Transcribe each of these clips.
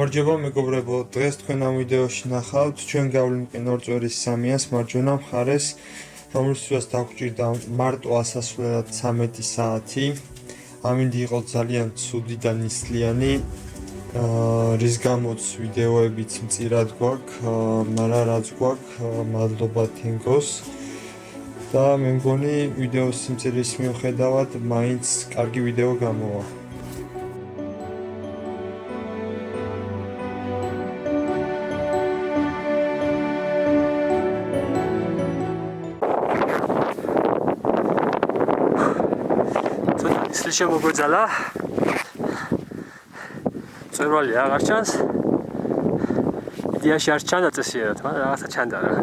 გამარჯობა მეგობრებო, დღეს თქვენ ამ ვიდეოში ნახავთ ჩვენ გავლენკენ ორწვერის 300-ს მარჯვენა მხარეს, რომელსაც დაგვჭირდა მარტო ასასვლელად 13 საათი. ამინდი იყო ძალიან ცუდი და ნისლიანი, რის გამოც ვიდეოებიც მწირად გვაქვს, მაგრამ რაც გვაქვს, მადლობა თენგოს. და მე მგონი ვიდეოს სიმწირის მიუხედავად, მაინც კარგი ვიდეო გამოვა. შემოგვეძალა წვერვალი აღარ ჩანს იდეაში არ ჩანდა წესიერად მაგრამ რაღაცა ჩანდა რა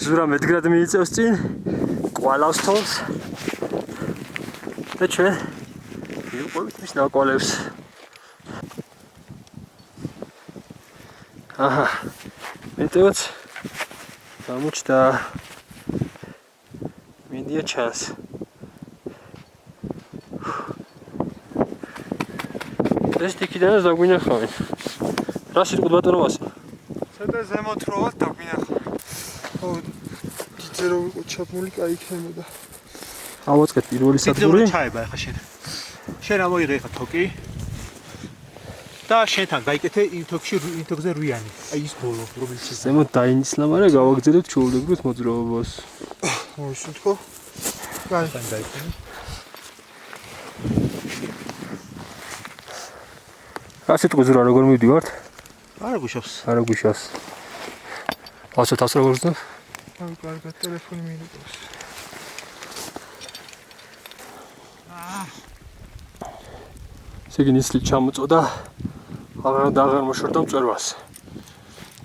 ზურა მედგრად მიიწევს წინ ყვალავს თავს და ჩვენ მივყვებით მის ნაკვალევს აჰა მეტეოც გამოჩნდა Media chance. ეს ტიკიდანაც დაგვინახავენ. რა სიტყვით ბატონო ვასი? ცოტა ზემოთ როවත් დაგვინახავენ. ო, ძე რო ვიყო ჩაბმული, კაი იქნებოდა. ავაწყეთ პირველი სადგური. ჩაება ახლა შენ. შენ ამოიღე ახლა თოკი. და შენთან გაიკეთე იმ თოქზე რუიანი. აი ის ბოლო, რომელიც ზემოთ დაინისლა, მაგრამ გავაგზავნებთ ჩვეულებრივ მოძრაობას. მოისუნთქო. კაი, დაიკეთე. რა სიტყვის ზურა როგორ მივდივართ? არა გუშავს. არა გუშავს. ასე თავს როგორ ზნო? აი, კარგად ტელეფონი მიიღოს. სიგნისი ჩამოწოდა. აღარ მოშორდა მწვერვალს.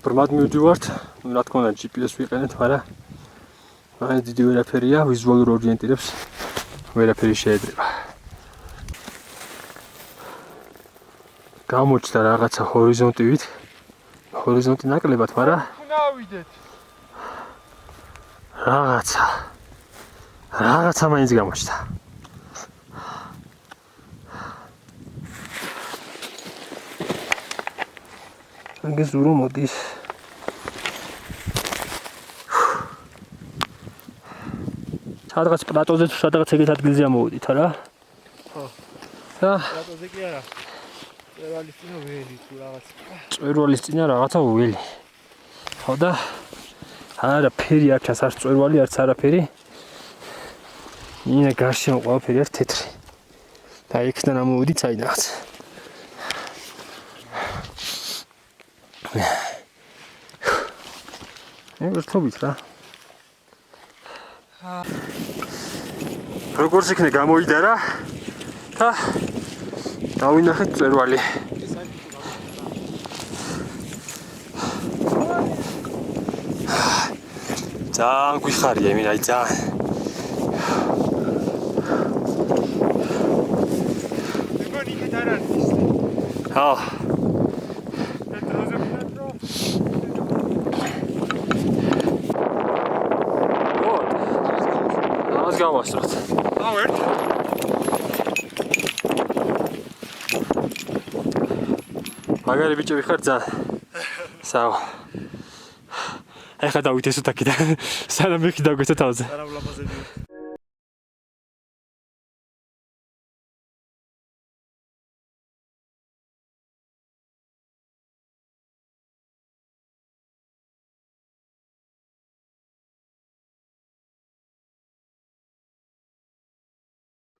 ბრმად მივდივართ, რა თქმა უნდა GPS ვიყენეთ, მაგრამ აი დიდი ვერაფერია, ვიზუალურ ორიენტირებს ვერაფერი შეედრება. გამოჩნდა რაღაცა ჰორიზონტივით. ჰორიზონტი ნაკლებად, მაგრამ ნავიდეთ. რაღაცა მაინც გამოჩნდა. ეს ზურო მოდის. სადღაც პლატოზე თუ სადღაც ეგეთ ადგილზე ამოვიდით, არა? ხო. და პლატოზე კი არა. წვერვალის წინა ველი თუ რაღაც. წვერვალის წინა რაღაცა ველი. ხო და არა ფერი არ ჩანს, არც წვერვალი, არც არაფერი. ინა გარშემო ყველაფერი არის თეთრი. და იქიდან ამოვიდით საიდანაც. ერთობით რა. როგორც იქნე გამოიდა რა და დავინახეთ წვერვალი. ძალიან გვიხარია იმენ აი ძალიან. მეგონი იქეთ არ არის. ჰა გავასწროთ. აუ ერთ. მაგარი ბიჭები ხარ ძალიან. საო. ეხლა დავით ეს უთაკიდან. სანამ მიხი დაგვეცა თავზე. არა ვლაპაზები.